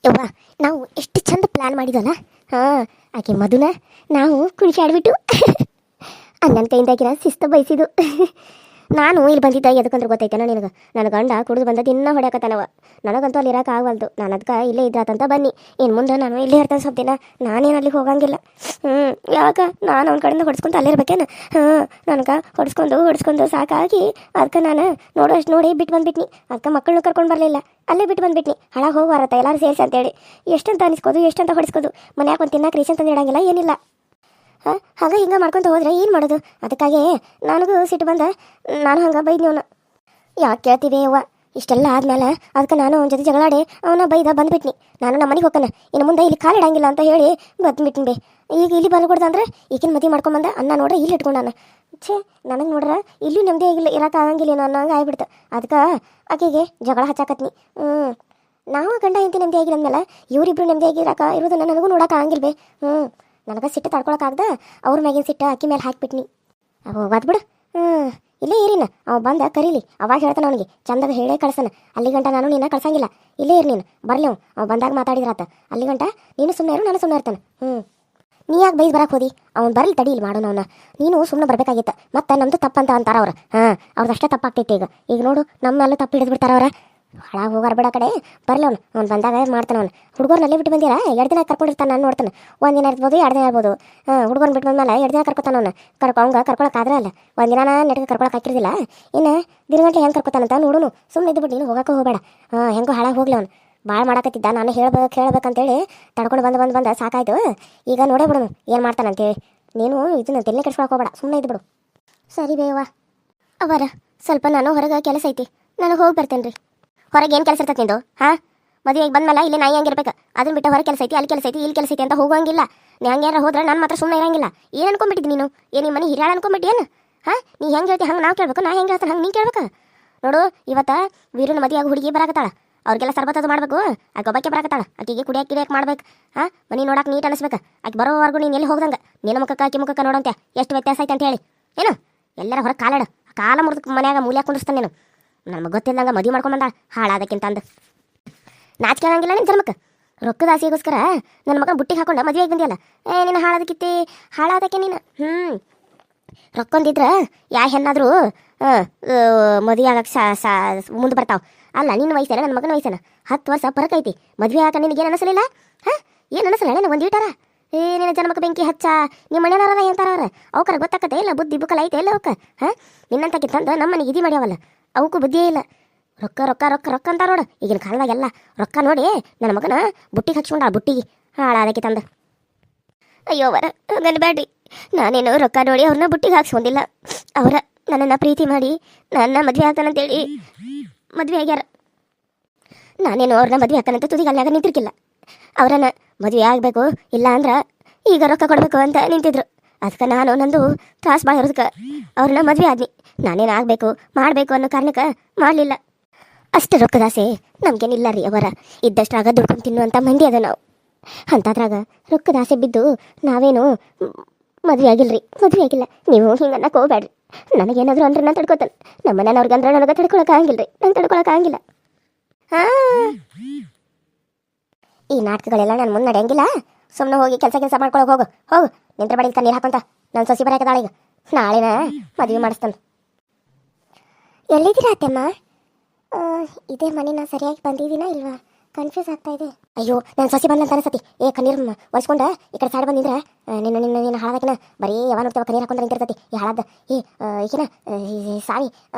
ಯವ್ವ, ನಾವು ಎಷ್ಟು ಚಂದ ಪ್ಲ್ಯಾನ್ ಮಾಡಿದ್ವಲ್ಲ. ಹಾಂ, ಆಕೆ ಮಧುನ ನಾವು ಕುಣಿಸಿ ಆಡ್ಬಿಟ್ಟು ಅಣ್ಣನ ಕೈಯಿಂದ ಆಕಿನ ಶಿಸ್ತು ಬಯಸಿದ್ದು. ನಾನು ಇಲ್ಲಿ ಬಂದಿದ್ದ ಎದಕ್ಕಂದ್ರೆ ಗೊತ್ತೈತೇನ ನಿನಗೆ, ನನ್ನ ಗಂಡ ಕುಡಿದು ಬಂದದ್ದು ಇನ್ನೂ ಹೊಡ್ಯಾಕತ್ತಾನವ. ನನಗಂತೂ ಅಲ್ಲಿ ಇರೋಕೆ ಆಗವಲ್ದು. ನಾನು ಅದಕ್ಕೆ ಇಲ್ಲೇ ಇದ್ದಾತಂತ ಬನ್ನಿ. ಇನ್ನು ಮುಂದೆ ನಾನು ಇಲ್ಲೇ ಇರ್ತಾನೆ ಸ್ವಲ್ಪ ದಿನ. ನಾನೇನು ಅಲ್ಲಿಗೆ ಹೋಗಂಗಿಲ್ಲ. ಯಾಕೆ ನಾನು ಅವ್ನ ಕಡೆಯಿಂದ ಹೊಡ್ಸ್ಕೊಂತ ಅಲ್ಲೇ ಇರ್ಬೇಕೇನು? ನನಗೆ ಹೊಡ್ಸ್ಕೊಂಡು ಸಾಕಾಗಿ ಅದಕ್ಕೆ ನಾನು ನೋಡೋಷ್ಟು ನೋಡಿ ಬಿಟ್ಟು ಬಂದ್ಬಿಟ್ನಿ. ಅದಕ್ಕೆ ಮಕ್ಕಳನ್ನ ಕರ್ಕೊಂಡು ಬರಲಿಲ್ಲ, ಅಲ್ಲೇ ಬಿಟ್ಟು ಬಂದ್ಬಿಟ್ನಿ. ಹಾಳಾಗಿ ಹೋಗ್ಬಾರತ್ತ ಎಲ್ಲರೂ ಸೇರಿಸಿ ಅಂತೇಳಿ. ಎಷ್ಟಂತ ಅನಿಸ್ಕೋದು, ಎಷ್ಟಂತ ಹೊಡಿಸ್ಕೋದು. ಮನ್ಯಾಗ ಒಂದು ತಿನ್ನಕ್ಕೆ ರೀಸನ್ ತಂದು ಇಡಂಗಿಲ್ಲ, ಏನಿಲ್ಲ. ಹಾಗೆ ಹಿಂಗೆ ಮಾಡ್ಕೊತ ಹೋದ್ರೆ ಏನು ಮಾಡೋದು? ಅದಕ್ಕಾಗಿ ನನಗೂ ಸಿಟ್ಟು ಬಂದ ನಾನು ಹಂಗೆ ಬೈದ್ನಿ ಅವನು. ಯಾಕೆ ಕೇಳ್ತೀವಿ ಅವ್ವ? ಇಷ್ಟೆಲ್ಲ ಆದ್ಮೇಲೆ ಅದಕ್ಕೆ ನಾನು ಅವನ ಜೊತೆ ಜಗಳಾಡಿ ಅವನ ಬೈದ ಬಂದ್ಬಿಟ್ನಿ. ನಾನು ನಮ್ಮ ಮನೆಗೆ ಹೋಗ್ತಾನೆ, ಇನ್ನು ಮುಂದೆ ಇಲ್ಲಿ ಕಾಲಿಡಂಗಿಲ್ಲ ಅಂತ ಹೇಳಿ ಬಂದ್ಬಿಟ್ಟಿನಿ ಬೇ. ಈಗ ಇಲ್ಲಿ ಬಂದ್ಕೊಡ್ದ ಅಂದ್ರೆ ಈಗಿನ ಮದುವೆ ಮಾಡ್ಕೊಂಬಂದ ಅನ್ನ ನೋಡ್ರೆ ಇಲ್ಲಿ ಇಟ್ಕೊಂಡಾನ. ಛೇ, ನನಗೆ ನೋಡ್ರೆ ಇಲ್ಲೂ ನೆಮ್ಮದಿ ಆಗಿಲ್ಲ, ಇರೋಕೆ ಆಗಂಗಿಲ್ಲ ಏನೋ ಅನ್ನೋ ಹಂಗೆ ಆಗ್ಬಿಡ್ತು. ಅದಕ್ಕೆ ಆಕೆಗೆ ಜಗಳ ಹಚ್ಚಾಕತ್ನಿ. ನಾವು ಗಂಡ ಹೆಂಡತಿ ನೆಮ್ಮದಿ ಆಗಿಲ್ಲ ಅಂದಮೇಲೆ ಇವರಿಬ್ರು ನೆಮ್ಮದಿ ಆಗಿರಕ ಇರೋದನ್ನ ನನಗೂ ನೋಡೋಕೆ ಆಗಂಗಿಲ್ಲ ಬೇ. ನನಗೆ ಸಿಟ್ಟು ತಡ್ಕೊಳಕ್ಕಾಗ್ದ ಅವ್ರ ಮ್ಯಾಗಿನ ಸಿಟ್ಟು ಅಕ್ಕಿ ಮೇಲೆ ಹಾಕಿಬಿಟ್ನಿ. ಹೋಗ್ಬಿಡು. ಇಲ್ಲೇ ಇರಿನ, ಅವ ಬಂದ ಕರೀಲಿ, ಅವಾಗ ಹೇಳ್ತಾನೆ ಅವನಿಗೆ ಚಂದಾಗ ಹೇಳೇ ಕಳ್ಸನ. ಅಲ್ಲಿ ಗಂಟ ನಾನು ನಿನ್ನ ಕಳ್ಸಂಗಿಲ್ಲ, ಇಲ್ಲೇ ಇರಿ ನೀನು. ಬರಲಿ ಅವ ಬಂದಾಗ ಮಾತಾಡಿದ್ರಾತ. ಅಲ್ಲಿ ಗಂಟ ನೀನು ಸುಮ್ಮನೆ ಇರು, ನಾನು ಸುಮ್ಮನೆ ಇರ್ತಾನೆ. ನೀ ಯಾಕೆ ಬೈದು ಬರಕ್ಕೆ ಹೋದಿ? ಅವ್ನು ಬರಲಿ ತಡಿ, ಇಲ್ಲಿ ಮಾಡೋಣ ಅವನ್ನ. ನೀನು ಸುಮ್ಮನೆ ಬರಬೇಕಾಗಿತ್ತು. ಮತ್ತೆ ನಮ್ಮದು ತಪ್ಪಂತ ಅಂತಾರ ಅವ್ರು. ಅವ್ರದ್ದಷ್ಟೇ ತಪ್ಪಾಗ್ತೈತೆ. ಈಗ ನೋಡು, ನಮ್ಮೆಲ್ಲ ತಪ್ಪು ಹಿಡಿದು ಬಿಡ್ತಾರ ಅವ್ರ. ಹಾಳಾಗಿ ಹೋಗಾರ ಬಿಡ ಕಡೆ. ಬರಲಿ ಅವ್ನು ಬಂದಾಗ ಮಾಡ್ತಾನೆ. ಅವ್ನು ಹುಡುಗರ್ನಲ್ಲೇ ಬಿಟ್ಟು ಬಂದಿರ 2 ದಿನ ಕರ್ಕೊಂಡಿರ್ತಾನೆ. ನಾನು ನೋಡ್ತಾನೆ. 1 ದಿನ ಇರ್ಬೋದು, 2 ದಿನ ಇರ್ಬೋದು. ಹುಡುಗರ್ನ ಬಿಟ್ಟು ಬಂದ್ಮೇಲೆ 2 ದಿನ ಕರ್ಕೊತಾನೆ ಅವ್ನು. ಅವಂಗೆ ಕರ್ಕೊಳಕ್ಕಾದ್ರೆ ಅಲ್ಲ, 1 ದಿನ ನೆಟ್ಗೆ ಕರ್ಕೊಳಕ್ಕೆ ಹಾಕಿರ್ದಿಲ್ಲ. ಇನ್ನು ದಿನಗಂಟ್ಲೆ ಹೆಂಗೆ ಕರ್ಕೊತಾನಂತ ನೋಡು. ಸುಮ್ಮನೆ ಇದ್ದು ಬಿಟ್ಟು ನೀನು ಹೋಗೋಕೆ ಹೋಗಬೇಡ. ಹೆಂಗೋ ಹಾಳಾಗಿ ಹೋಗ್ಲಿ ಅವ್ನು. ಭಾಳ ಮಾಡಕತ್ತಿದ್ದ. ನಾನು ಹೇಳ್ಬೇಕಂತೇಳಿ ತಡ್ಕೊಂಡು ಬಂದು ಸಾಕಾಯ್ತು. ಈಗ ನೋಡೇ ಬಿಡು ಏನು ಮಾಡ್ತಾನಂತೇಳಿ. ನೀನು ಇದನ್ನ ತಲೆ ಕೆಡ್ಸ್ಕೊಳಕ್ಕೆ ಹೋಗಬೇಡ, ಸುಮ್ಮನೆ ಇದ್ದು ಬಿಡು. ಸರಿ ಬೇವ ಅವರ, ಸ್ವಲ್ಪ ನಾನು ಹೊರಗೆ ಕೆಲಸ ಐತಿ, ನಾನು ಹೋಗಿ ಬರ್ತೇನೆ ರೀ. ಹೊರಗೆ ಏನು ಕೆಲಸ ಇರ್ತೈತೆ ನಿಂದು? ಮದುವೆಗೆ ಬಂದಮೇಲೆ ಇಲ್ಲಿ ನಾಯಿ ಹಂಗಿರ್ಬೇಕು. ಅದನ್ನ ಬಿಟ್ಟು ಹೊರಗೆ ಕೆಲಸ ಐತಿ, ಅಲ್ಲಿ ಕೆಲಸ ಐತಿ, ಇಲ್ಲಿ ಕೆಲಸ ಐತಿ ಅಂತ ಹೋಗಂಗಿಲ್ಲ. ನೀ ಹಂಗೇನಾರ ಹೋದ್ರೆ ನಾನು ಮಾತ್ರ ಸುಮ್ಮನೆ ಇರಂಗಿಲ್ಲ. ಏನು ಅನ್ಕೊಂಬಿಟ್ಟಿದ್ದು ನೀನು? ನಿಮ್ಮ ಮನೆ ಹಿರಿಯಾಳ ಅನ್ಕೊಂಬಿಟ್ಟು ಏನು? ನೀ ಹೆಂಗೆ ಹೇಳ್ತಿ ಹಂಗೆ ನಾವು ಕೇಳ್ಬೇಕು, ನಾ ಹೆಂಗೆ ಹೇಳ್ತಾನೆ ಹಂಗೆ ನೀನು ಕೇಳ್ಬೇಕು. ನೋಡು, ಇವತ್ತು ವೀರನ ಮದುವೆಯಾಗಿ ಹುಡುಗಿ ಬರಾಕತ್ತಾಳ. ಅವ್ರಿಗೆಲ್ಲ ಸರ್ಬತ್ತದು ಮಾಡ್ಬೇಕು. ಆಕೆ ಒಬ್ಬಕ್ಕೆ ಬರಾಕತ್ತಾಳ. ಆಕೆಗೆ ಕುಡಿಯಕ್ಕೆ ಮಾಡ್ಬೇಕು. ಮನೆ ನೋಡಕ್ಕೆ ನೀಟ್ ಅನಿಸ್ಬೇಕು. ಆಕೆ ಬರೋವರೆಗೂ ನೀನು ಎಲ್ಲಿ ಹೋಗ್ದಂಗೆ ನಿನ್ನ ಮುಖಕ್ಕೆ ಆಕೆ ಮುಖಕ್ಕೆ ನೋಡಂತೆ ಎಷ್ಟು ವ್ಯತ್ಯಾಸ ಐತೆ ಅಂತ ಹೇಳಿ. ಏನು ಎಲ್ಲರ ಹೊರಗೆ ಕಾಲಾಡು, ಕಾಲ ಮುರಿದು ಮನ್ಯಾಗ ಮೂಲ್ಯಾಗ ಕುಂದಿರ್ಸ್ತಾನೆ ನೀನು. ನಮ್ಗೆ ಗೊತ್ತಿಲ್ಲಂಗೆ ಮದುವೆ ಮಾಡ್ಕೊಂಬಂದಾಳ ಹಾಳಾದಕ್ಕಿಂತ ಅಂದು. ನಾಚಿಕೆ ಆಗಂಗಿಲ್ಲ ನಿನ್ನ ಜನ್ಮಕ್ಕೆ. ರೊಕ್ಕದ ಆಸೆಗೋಸ್ಕರ ನನ್ನ ಮಗನ ಬುಟ್ಟಿಗೆ ಹಾಕೊಂಡ ಮದುವೆಗೆ ಬಂದಿಯಲ್ಲ. ನೀನು ಹಾಳಾದಕ್ಕೆ ನೀನು. ರೊಕ್ಕೊಂದಿದ್ರೆ ಹೆಣ್ಣಾದರೂ ಮದುವೆ ಆಗಕ್ಕೆ ಮುಂದೆ ಬರ್ತಾವೆ. ಅಲ್ಲ, ನಿನ್ನ ವಯಸ್ಸೇನ ನನ್ನ ಮಗನ ವಯಸ್ಸೇನ 10 ವರ್ಷ ಫರಕ್ ಐತಿ. ಮದುವೆ ಆಗ ನಿನಗೇನು ಅನಿಸಲಿಲ್ಲ? ಏನು ಅನಿಸಲ್ಲ ನಾನು ಒಂದು ಇಟ್ಟಾರ? ನಿನ್ನ ಜನ್ಮಕ್ಕೆ ಬೆಂಕಿ ಹಚ್ಚ. ನಿಮ್ಮ ಮನೆಯವ್ರ ಎಂತಾರ ಅವ್ರ ಅವಕರ ಗೊತ್ತಾಕತ್ತೆ ಇಲ್ಲ, ಬುದ್ಧಿ ಬುಕ್ಕಲ ಐತೆ ಇಲ್ಲ ಅವಕ್ಕೆ. ನಿನ್ನಂತಕ್ಕೆ ತಂದು ನಮ್ಮ ಮನೆಗೆ ಇದಿ ಮಾಡ್ಯಾವಲ್ಲ, ಅವಕ್ಕೂ ಬುದ್ಧಿಯೇ ಇಲ್ಲ. ರೊಕ್ಕ ರೊಕ್ಕ ರೊಕ್ಕ ರೊಕ್ಕ ಅಂತ ನೋಡು. ಈಗಿನ ಕಾಲದಾಗೆಲ್ಲ ರೊಕ್ಕ ನೋಡಿ ನನ್ನ ಮಗನ ಬುಟ್ಟಿಗೆ ಹಚ್ಕೊಂಡ, ಬುಟ್ಟಿಗೆ ಹಾಳಾದಕ್ಕೆ ತಂದು. ಅಯ್ಯೋ ಅವರ, ಹಂಗನ್ ಬ್ಯಾಡ್ರಿ. ನಾನೇನು ರೊಕ್ಕ ನೋಡಿ ಅವ್ರನ್ನ ಬುಟ್ಟಿಗೆ ಹಾಕ್ಸ್ಕೊಂಡಿಲ್ಲ. ಅವರ ನನ್ನನ್ನು ಪ್ರೀತಿ ಮಾಡಿ ನನ್ನ ಮದುವೆ ಆಗ್ತಾನಂತೇಳಿ ಮದುವೆ ಆಗ್ಯಾರ. ನಾನೇನು ಅವ್ರನ್ನ ಮದುವೆ ಹಾಕನಂತ ತುದಿಗಲ್ಲಾಗ ನಿಂತಿರ್ಕಿಲ್ಲ. ಅವರನ್ನ ಮದುವೆ ಆಗಬೇಕು, ಇಲ್ಲ ಅಂದ್ರೆ ಈಗ ರೊಕ್ಕ ಕೊಡಬೇಕು ಅಂತ ನಿಂತಿದ್ರು. ಅದಕ್ಕೆ ನಾನು ನಂದು ತ್ರಾಸು ಭಾಳ ಇರೋದಕ್ಕೆ ಅವ್ರನ್ನ ಮದುವೆ ಆದ್ನಿ. ನಾನೇನು ಆಗಬೇಕು ಮಾಡಬೇಕು ಅನ್ನೋ ಕಾರಣಕ್ಕೆ ಮಾಡಲಿಲ್ಲ. ಅಷ್ಟು ರೊಕ್ಕದಾಸೆ ನಮಗೇನಿಲ್ಲ ರೀ ಅವರ. ಇದ್ದಷ್ಟಾಗ ದುಡ್ಕೊಂಡು ತಿನ್ನುವಂಥ ಮಂದಿ ಅದ ನಾವು. ಅಂಥದ್ರಾಗ ರೊಕ್ಕದಾಸೆ ಬಿದ್ದು ನಾವೇನು ಮದುವೆ ಆಗಿಲ್ಲರಿ, ಮದುವೆ ಆಗಿಲ್ಲ. ನೀವು ಹಿಂಗನ್ನ ಹೋಗ್ಬೇಡ್ರಿ. ನನಗೇನಾದರೂ ಅಂದ್ರೆ ನಾನು ತಡ್ಕೋತಾನೆ. ನಮ್ಮ ಮನೆಯವ್ರಿಗೆ ಅಂದ್ರೆ ನನಗೆ ತಡ್ಕೊಳಕ್ಕಾಗಿಲ್ಲ ರೀ, ನಂಗೆ ತಡ್ಕೊಳಕ್ಕಾಗಿಲ್ಲ. ಈ ನಾಟಕಗಳೆಲ್ಲ ನಾನು ಮುಂದೆ ನಡೆಯಂಗಿಲ್ಲ. ಸುಮ್ಮನೆ ಹೋಗಿ ಕೆಲಸ ಮಾಡ್ಕೊಳಕ್ಕೆ ಹೋಗು. ನಿಂತ್ರ ಬಡಿಗೆ ನೀರು ಹಾಕೊಂತ ನಾನು ಸೊಸಿ ಬರೋಕದಾಳ. ಈಗ ನಾಳೆನ ಮದುವೆ ಮಾಡಿಸ್ತಾನೆ. ಎಲ್ಲಿದ್ದೀರಾ ಅತ್ತೆಮ್ಮ? ಇದೇ ಮನೆ ನಾನು ಸರಿಯಾಗಿ ಬಂದಿದ್ದೀನಾ ಇಲ್ವಾ? ಕನ್ಫ್ಯೂಸ್ ಆಗ್ತಾ ಇದೆ. ಅಯ್ಯೋ, ನಾನು ಸೊಸಿ ಬಂದಂತ ಅನಿಸತಿ. ಕಣ್ಣೀರು ಒರೆಸ್ಕೊಂಡ ಈ ಕಡೆ ಸೈಡ್ ಬಂದಿದ್ರೆ ನಿನ್ನ ಹಾಳಾದಕಿನ ಬರೀ ಯಾವ ನೋಡ್ತೇವೆ ಕಣ್ಣೀರು ಹಾಕೊಂಡ್ರೆ ನಿಂತಿರ್ತತಿ. ಈ ಹಾಳಾದ ಈಗಿನ ಸಾರಿ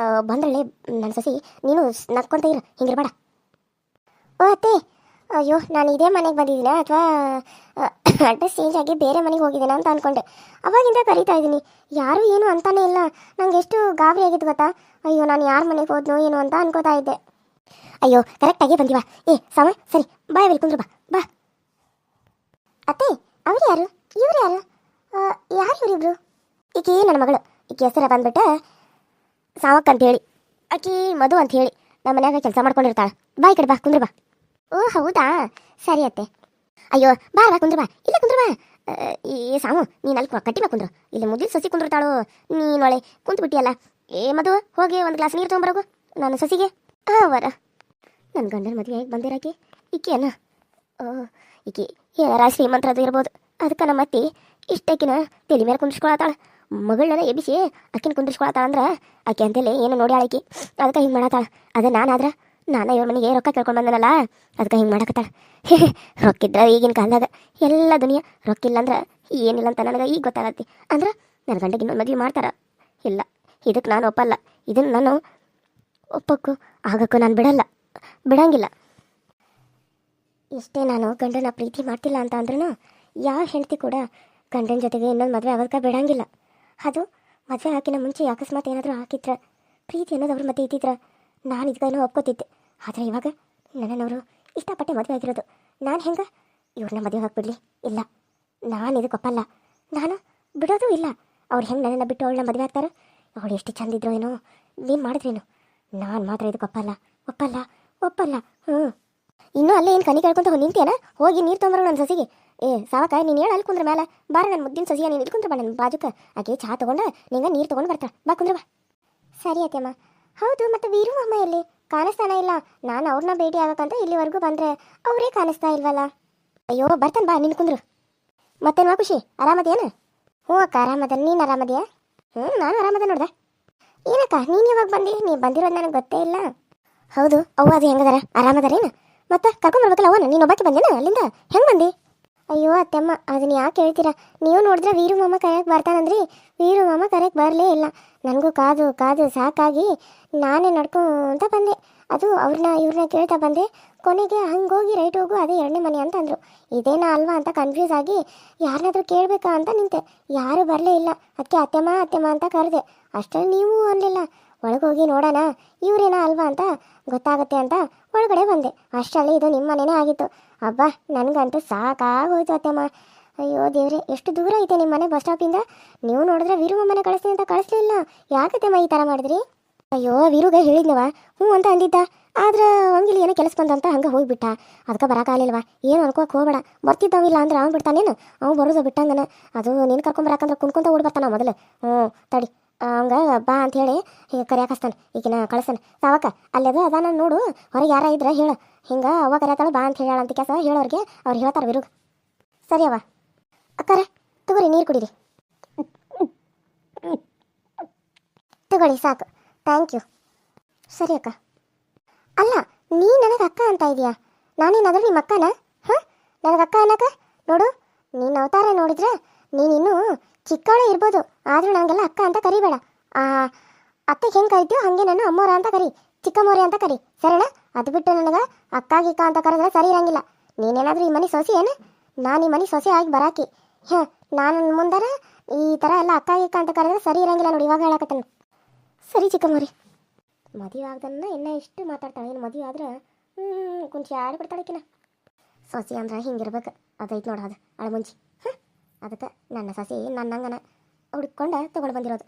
ಬಂದ್ರಳೆ ನನ್ನ ಸೊಸಿ. ನೀನು ನಕ್ಕೊಂತ ಇರು, ಹಿಂಗಿರ್ಬೇಡ. ಅತ್ತೆ, ಅಯ್ಯೋ, ನಾನು ಇದೇ ಮನೆಗೆ ಬಂದಿದ್ದೀನ ಅಥವಾ ಅಡ್ರೆಸ್ ಚೇಂಜ್ ಆಗಿ ಬೇರೆ ಮನೆಗೆ ಹೋಗಿದ್ದೀನ ಅಂತ ಅಂದ್ಕೊಂಡೆ. ಅವಾಗಿಂದ ಕರೀತಾ ಇದ್ದೀನಿ, ಯಾರೂ ಏನು ಅಂತಾನೇ ಇಲ್ಲ. ನಂಗೆ ಎಷ್ಟು ಗಾಬರಿ ಆಗಿತ್ತು ಗೊತ್ತಾ. ಅಯ್ಯೋ, ನಾನು ಯಾರ ಮನೆಗೆ ಹೋದ್ನೋ ಏನು ಅಂತ ಅನ್ಕೋತಾ ಇದ್ದೆ. ಅಯ್ಯೋ, ಕರೆಕ್ಟಾಗಿ ಬಂದಿವಾ. ಸಮ ಸರಿ, ಬಾ ಇಲ್ಲಿ ಕುಂದ್ರು, ಬಾ. ಅತ್ತೆ, ಅವ್ರು ಯಾರು? ಇವ್ರು ಯಾರು? ಯಾರು ಇವರಿಬ್ರು? ಈಕಿ ನನ್ನ ಮಗಳು. ಈಕಿ ಹೆಸರ ಬಂದ್ಬಿಟ್ಟು ಸಾವಕ್ ಅಂತ ಹೇಳಿ, ಆಕಿ ಮಧು ಅಂತ ಹೇಳಿ ನಮ್ಮ ಮನ್ಯಾಗ ಕೆಲಸ ಮಾಡ್ಕೊಂಡಿರ್ತಾಳೆ. ಬಾ ಈ ಕಡೆ, ಬಾ ಕುಂದ್ರು, ಬಾ. ಓ ಹೌದಾ, ಸರಿ ಅತ್ತೆ. ಅಯ್ಯೋ, ಬಾ ಕುಂದ್ರು, ಬಾ. ಇಲ್ಲ ಕುಂದ್ರು, ಬಾ. ಈ ಸಾಮು, ನೀನು ಅಲ್ಲಿ ಕಟ್ಟಿ ಬಾ ಕುಂದ್ರು. ಇಲ್ಲಿ ಮುದ್ದಿನ ಸಸಿ ಕುಂದಿರ್ತಾಳು, ನೀನೊಳೆ ಕುಂತು ಬಿಟ್ಟಿಯಲ್ಲ. ಮಧು, ಹೋಗಿ ಒಂದು ಗ್ಲಾಸ್ ನೀರು ತೊಗೊಂಬರೋಗು ನನ್ನ ಸಸಿಗೆ. ಅವರ ನನ್ನ ಗಂಡನ ಮದುವೆ ಬಂದಿರಾಕಿ ಈಕೆ ಅನ್ನ. ಈಕಿ ಯಾರ ಶ್ರೀಮಂತರದು ಇರ್ಬೋದು. ಅದಕ್ಕೆ ನಮ್ಮ ಅತ್ತಿ ಇಷ್ಟಕ್ಕಿನ ತಲೆ ಮೇಲೆ ಕುಂದಿಸ್ಕೊಳತ್ತಾಳ. ಮಗಳನ್ನ ಎಬ್ಬಿಸಿ ಆಕಿನ ಕುಂದಿಸ್ಕೊಳತ್ತಾಳ ಅಂದ್ರೆ ಆಕೆ ಅಂತೇಳಿ ಏನು ನೋಡಿ ಆಳಿಕಿ ಅದಕ್ಕೆ ಹಿಂಗೆ ಮಾಡತ್ತಾಳ. ಅದೇ ನಾನು ಇವ್ರ ಮನೆಗೆ ರೊಕ್ಕ ಕೇಳ್ಕೊಂಡು ಬಂದನಲ್ಲ, ಅದಕ್ಕೆ ಹಿಂಗೆ ಮಾಡಕತ್ತಾಳ. ರೊಕ್ಕಿದ್ರೆ ಈಗಿನ ಕಾಲದಾಗ ಎಲ್ಲ ದುನಿಯಾ, ರೊಕ್ಕಿಲ್ಲ ಅಂದ್ರೆ ಏನಿಲ್ಲ ಅಂತ ನನಗೆ ಈಗ ಗೊತ್ತಾಗತ್ತಿ. ಅಂದ್ರೆ ನನ್ನ ಗಂಡಗೆ ಇನ್ನೊಂದು ಮದುವೆ ಮಾಡ್ತಾರ. ಇಲ್ಲ, ಇದಕ್ಕೆ ನಾನು ಒಪ್ಪಲ್ಲ. ಇದನ್ನು ನಾನು ಒಪ್ಪಕ್ಕೂ ಆಗಕ್ಕೂ ನಾನು ಬಿಡಂಗಿಲ್ಲ. ಎಷ್ಟೇ ನಾನು ಗಂಡನ ಪ್ರೀತಿ ಮಾಡ್ತಿಲ್ಲ ಅಂತ ಅಂದ್ರೂ ಯಾವ ಹೆಂಡತಿ ಕೂಡ ಗಂಡನ ಜೊತೆಗೆ ಇನ್ನೊಂದು ಮದುವೆ ಆಗೋದಕ್ಕೆ ಬಿಡಂಗಿಲ್ಲ. ಅದು ಮದುವೆ ಹಾಕಿನ ಮುಂಚೆ ಅಕಸ್ಮಾತ್ ಏನಾದರೂ ಹಾಕಿದ್ರೆ ಪ್ರೀತಿ ಅನ್ನೋದು ಅವ್ರ ಮಧ್ಯೆ ಇದ್ದಿದ್ರೆ ನಾನು ಇದಕ್ಕೇನೋ ಒಪ್ಕೋತಿದ್ದೆ. ಆದರೆ ಇವಾಗ ನನ್ನವರು ಇಷ್ಟಪಟ್ಟೆ ಮದುವೆ ಆಗಿರೋದು. ನಾನು ಹೆಂಗೆ ಇವ್ರನ್ನ ಮದುವೆ ಹಾಕ್ಬಿಡ್ಲಿ? ಇಲ್ಲ, ನಾನು ಇದಕ್ಕೆ ಒಪ್ಪಲ್ಲ. ನಾನು ಬಿಡೋದು ಇಲ್ಲ. ಅವ್ರು ಹೆಂಗೆ ನನ್ನನ್ನು ಬಿಟ್ಟು ಅವಳನ್ನ ಮದುವೆ ಆಗ್ತಾರೆ? ಅವಳು ಎಷ್ಟು ಚಂದಿದ್ರು ಏನೋ, ನೀನು ಮಾಡಿದ್ರೇನು? ನಾನು ಮಾತ್ರ ಇದಕ್ಕೆ ಒಪ್ಪಲ್ಲ. ಇನ್ನೂ ಅಲ್ಲೇ ಏನು ಕನಿ ಕೇಳ್ಕೊಂತ ನಿಂತೇನ? ಹೋಗಿ ನೀರು ತೊಗೊಂಬರೋ ನನ್ನ ಸಸಿಗೆ. ಸಾವಕ ನೀನು ಹೇಳು ಅಲ್ಲಿ ಕುಂದ್ರ ಮೇಲೆ ಬಾರ, ನನ್ನ ಮುದ್ದಿನ ಸಸಿಯ ನೀನು ಇಲ್ಲಿ ಕುಂದ್ರ ಬಾ ನನ್ನ ಬಾಜುಕ. ಆಕೆ ಚಹಾ ತೊಗೊಂಡು ನಿಂಗೆ ನೀರು ತೊಗೊಂಡು ಬರ್ತಾಳೆ. ಬಾ ಕುಂದ್ರ ಬಾ. ಸರಿ ಅತ್ತೆಮ್ಮ. ಹೌದು, ಮತ್ತು ವೀರು ಅಮ್ಮ ಎಲ್ಲಿ? ಕಾಣಿಸ್ತಾನೆ ಇಲ್ಲ. ನಾನು ಅವ್ರನ್ನ ಭೇಟಿ ಆಗಕ್ಕಂತ ಇಲ್ಲಿವರೆಗೂ ಬಂದರೆ ಅವರೇ ಕಾಣಿಸ್ತಾ ಇಲ್ವಲ್ಲ? ಅಯ್ಯೋ ಬರ್ತಾನೆ, ಬಾ ನಿನ್ನ ಕುಂದ್ರು. ಮತ್ತೇನು ಖುಷಿ, ಆರಾಮದೇನು? ಹ್ಞೂ ಅಕ್ಕ ಆರಾಮದ. ನೀನು ಆರಾಮದೆಯಾ? ನಾನು ಆರಾಮದ ನೋಡ್ದೆ. ಏನಕ್ಕ ನೀನು ಯಾವಾಗ ಬಂದು? ನೀವು ಬಂದಿರೋದು ನನಗೆ ಗೊತ್ತೇ ಇಲ್ಲ. ಹೌದು, ಅವ್ವ ಅದು ಹೆಂಗದಾರ? ಆರಾಮದಾರೇನು? ಮತ್ತೆ ಕರ್ಕೊಂಬರ್ಬೇಕಲ್ಲ ಅವನು. ನೀನು ಒಬ್ಬಾಕಿ ಬಂದೇನ ಅಲ್ಲಿಂದ? ಹೆಂಗೆ ಬಂದು? ಅಯ್ಯೋ ಅತ್ತೆಮ್ಮ, ಅದನ್ನ ಯಾಕೆ ಹೇಳ್ತೀರಾ? ನೀವು ನೋಡಿದ್ರೆ ವೀರು ಮಾಮ ಕರೆಯಕ್ಕೆ ಬರ್ತಾನಂದ್ರಿ, ವೀರು ಮಾಮ ಕರೆಯಕ್ಕೆ ಬರಲೇ ಇಲ್ಲ. ನನಗೂ ಕಾದು ಸಾಕಾಗಿ ನಾನೇ ನಡ್ಕೊಂತ ಬಂದೆ. ಅದು ಇವ್ರನ್ನ ಕೇಳ್ತಾ ಬಂದೆ. ಕೊನೆಗೆ ಹಂಗೋಗಿ ರೈಟ್ ಹೋಗು, ಅದೇ 2ನೇ ಮನೆ ಅಂತ ಅಂದರು. ಇದೇನಾ ಅಲ್ವಾ ಅಂತ ಕನ್ಫ್ಯೂಸ್ ಆಗಿ ಯಾರನ್ನಾದ್ರೂ ಕೇಳಬೇಕಾ ಅಂತ ನಿಂತೆ. ಯಾರೂ ಬರಲೇ ಇಲ್ಲ. ಅದಕ್ಕೆ ಅತ್ತೆಮ್ಮ ಅಂತ ಕರೆದೆ. ಅಷ್ಟರಲ್ಲಿ ನೀವು ಅನ್ನಲಿಲ್ಲ. ಒಳಗೋಗಿ ನೋಡೋಣ ಇವರೇನಾ ಅಲ್ವಾ ಅಂತ ಗೊತ್ತಾಗುತ್ತೆ ಅಂತ ಒಳಗಡೆ ಬಂದೆ. ಅಷ್ಟರಲ್ಲಿ ಇದು ನಿಮ್ಮ ಮನೆಯೇ ಆಗಿತ್ತು. ಅಬ್ಬಾ, ನನಗಂತೂ ಸಾಕಾಗೋಯ್ತು ಅತ್ತೆಮ್ಮ. ಅಯ್ಯೋ ದೇವ್ರೆ, ಎಷ್ಟು ದೂರ ಐತೆ ನಿಮ್ಮ ಮನೆ ಬಸ್ ಸ್ಟಾಪಿಂದ? ನೀವು ನೋಡಿದ್ರೆ ವೀರು ಮನೆ ಕಳಿಸ್ತೀನಿ ಅಂತ ಕಳಿಸ್ಲಿಲ್ಲ. ಯಾಕತ್ತೆಮ್ಮ ಈ ಥರ ಮಾಡಿದ್ರಿ? ಅಯ್ಯೋ ವೀರುಗೆ ಹೇಳಿದ್ನವ, ಹ್ಞೂ ಅಂತ ಅಂದಿದ್ದ. ಆದ್ರೆ ಹಂಗಿಲ್ಲ, ಏನೋ ಕೆಲಸ ಬಂದಂತ ಹಂಗೆ ಹೋಗಿಬಿಟ್ಟ. ಅದಕ್ಕೆ ಬರೋಕ್ಕಾಗಲಿಲ್ವ? ಏನು ಅನ್ಕೋಕೆ ಹೋಗಬೇಡ. ಬರ್ತಿದ್ದಾವಿಲ್ಲ ಅಂದ್ರೆ ಅವ್ನು ಬಿಡ್ತಾನೇನು? ಅವ್ನು ಬರೋದು ಬಿಟ್ಟಂಗನ. ಅದು ನೀನು ಕರ್ಕೊಂಬರಾಕಂದ್ರೆ ಕುಣ್ಕೊಂತ ಓಡ್ಬರ್ತಾನ ಮೊದಲು. ತಡಿ ಹಂಗೆ ಬಾ ಅಂಥೇಳಿ ಕರಿಯಾಕಸ್ತಾನೆ. ಈಗಿನ ಕಳಿಸ್ತಾನೆ. ಸಾವಕ್ಕ ಅಲ್ಲದು ಅದಾನ ನೋಡು, ಹೊರಗೆ ಯಾರ ಇದ್ರೆ ಹೇಳು. ಹಿಂಗೆ ಅವ್ವ ಕರಿಯಾತಾಳು ಬಾ ಅಂತ ಹೇಳಂತ ಕೆಲಸ ಹೇಳೋರಿಗೆ ಅವ್ರು ಹೇಳ್ತಾರೆ ವೀರುಗೆ. ಸರಿ ಅವ್ವ. ಅಕ್ಕಾರ ತಗೋರಿ, ನೀರು ಕುಡೀರಿ. ತಗೊಳ್ಳಿ ಸಾಕು, ಥ್ಯಾಂಕ್ ಯು. ಸರಿ ಅಕ್ಕ. ಅಲ್ಲ, ನೀ ನನಗೆ ಅಕ್ಕ ಅಂತ ಇದೆಯಾ? ನಾನೇನಾದರೂ ನಿಮ್ಮ ಅಕ್ಕನ? ನನಗೆ ಅಕ್ಕ ಅನ್ನಕ ನೋಡು, ನೀನು ಅವತಾರ ನೋಡಿದ್ರೆ ನೀನಿನ್ನೂ ಚಿಕ್ಕವಳೇ ಇರ್ಬೋದು. ಆದರೂ ನನಗೆಲ್ಲ ಅಕ್ಕ ಅಂತ ಕರಿಬೇಡ. ಅತ್ತೆಗೆ ಹೆಂಗೆ ಕರಿತೀಯೋ ಹಾಗೆ ನಾನು ಅಮ್ಮೋರ ಅಂತ ಕರಿ, ಚಿಕ್ಕಮ್ಮೋರೆ ಅಂತ ಕರಿ, ಸರಿನಾ? ಅದು ಬಿಟ್ಟು ನನಗೆ ಅಕ್ಕ ಗಿಕ್ಕ ಅಂತ ಕರೆದ್ರೆ ಸರಿ ಇರಂಗಿಲ್ಲ. ನೀನೇನಾದರೂ ಈ ಮನೆ ಸೊಸೆ ಏನು? ನಾನು ಈ ಮನೆ ಸೊಸೆ ಆಗಿ ಬರಾಕಿ. ನಾನು ಮುಂದಾರ ಈ ಥರ ಎಲ್ಲ ಅಕ್ಕ ಗಿಕ್ಕ ಅಂತ ಕರೆದ್ರೆ ಸರಿ ಇರಂಗಿಲ್ಲ ನೋಡಿ. ಇವಾಗ ಹೇಳಕತ್ತೇನೆ. ಸರಿ ಚಿಕ್ಕಮ್ಮೋರಿ. ಮದುವೆ ಆಗ್ದನ್ನ ಇನ್ನೂ ಇಷ್ಟು ಮಾತಾಡ್ತಾಳೆ. ಏನು ಮದುವೆ ಆದ್ರೆ ಕುಂಚಿ ಆಡ್ಬಿಡ್ತಾಳೆಕಿನ. ಸೊಸೆ ಅಂದ್ರೆ ಹಿಂಗಿರ್ಬೇಕು. ಅದೈತೆ ನೋಡ, ಅದು ಅಳಮುಂಚಿ. ಅದಕ್ಕೆ ನನ್ನ ಸಸಿ ನನ್ನಂಗನ ಹುಡ್ಕೊಂಡು ತೊಗೊಂಡು ಬಂದಿರೋದು.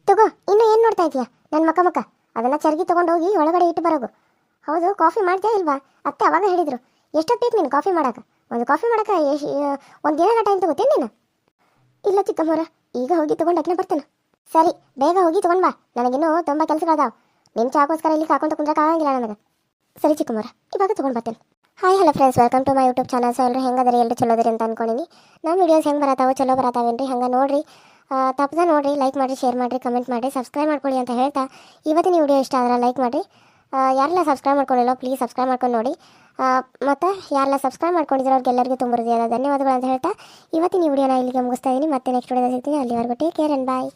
ತಗೋ, ಇನ್ನೂ ಏನು ನೋಡ್ತಾ ಇದೀಯಾ ನನ್ನ ಮಕ್ಕ? ಅದನ್ನು ಚರ್ಗಿ ತೊಗೊಂಡೋಗಿ ಒಳಗಡೆ ಇಟ್ಟು ಬರೋಗು. ಹೌದು, ಕಾಫಿ ಮಾಡ್ತೀಯಾ ಇಲ್ವಾ? ಅತ್ತೆ ಅವಾಗ ಹೇಳಿದರು. ಎಷ್ಟೊತ್ತು ಬೇಕು ನೀನು ಕಾಫಿ ಮಾಡೋಕೆ? ಒಂದು ಕಾಫಿ ಮಾಡೋಕೆ ಒಂದು ದಿನ ಟೈಮ್ ತಗೋತೀನಿ ನೀನು? ಇಲ್ಲ ಚಿಕ್ಕಮ್ಮವ್ರ, ಈಗ ಹೋಗಿ ತೊಗೊಂಡು ಅಕ್ನ ಬರ್ತೇನೆ. ಸರಿ, ಬೇಗ ಹೋಗಿ ತೊಗೊಂಡು ಬಾ. ನನಗಿನ್ನೂ ತುಂಬ ಕೆಲಸಗಳದಾವೆ. ನಿಮ್ಮ ಚಾಕೋಸ್ಕರ ಇಲ್ಲಿ ಕಾಕೊಂತ ಕುಂದ್ರಕ್ಕಾಗಂಗಿಲ್ಲ ನನಗೆ. ಸರಿ ಚಿಕ್ಕಮ್ಮವ್ರ, ಇವಾಗ ತೊಗೊಂಡು ಬರ್ತೇನೆ. Hi hello friends, welcome to my YouTube channel. So ಎಲ್ಲರೂ ಹೆಂಗದ್ರಿ? ಎಲ್ಲರೂ ಚಲೋದ್ರಿ ಅಂತ ಅನ್ಕೊಂಡಿನಿ. ನಮ್ಮ ವೀಡಿಯೋಸ್ ಹೆಂಗೆ ಬರತ್ತಾವೆ, ಚಲೋ ಬರತ್ತಾವೇನ್ರಿ? ಹಂಗೆ ನೋಡಿರಿ, ತಪ್ಪದ ನೋಡಿರಿ, ಲೈಕ್ ಮಾಡಿರಿ, ಶೇರ್ ಮಾಡಿರಿ, ಕಮೆಂಟ್ ಮಾಡಿರಿ, ಸಬ್ಸ್ಕ್ರೈಬ್ ಮಾಡ್ಕೊಳ್ಳಿ ಅಂತ ಹೇಳ್ತಾ ಇವತ್ತಿನ ವಿಡಿಯೋ ಇಷ್ಟ ಆದ್ರೆ ಲೈಕ್ ಮಾಡಿರಿ. ಯಾರೆಲ್ಲ ಸಬ್ಸ್ಕ್ರೈಬ್ ಮಾಡ್ಕೊಳ್ಳಿಲ್ಲ ಪ್ಲೀಸ್ ಸಬ್ಸ್ಕ್ರೈಬ್ ಮಾಡ್ಕೊಂಡು ನೋಡಿ. ಮತ್ತು ಯಾರೆಲ್ಲ ಸಬ್ಸ್ಕ್ರೈಬ್ ಮಾಡ್ಕೊಂಡಿರೋ ಅವ್ರಿಗೆಲ್ಲರಿಗೂ ತುಂಬ ಹೃದಯದ ಧನ್ಯವಾದಗಳು ಅಂತ ಹೇಳ್ತಾ ಇವತ್ತಿನ ವಿಡಿಯೋನ ಇಲ್ಲಿಗೆ ಮುಗಿಸ್ತಾ ಇದ್ದೀನಿ. ಮತ್ತೆ ನೆಕ್ಸ್ಟ್ ವಿಡಿಯೋದಲ್ಲಿ ಸಿಗ್ತೀನಿ. ಅಲ್ಲಿವರೆಗೂ ಟೇಕ್ ಕೇರ್ ಆ್ಯಂಡ್ ಬಾಯ್.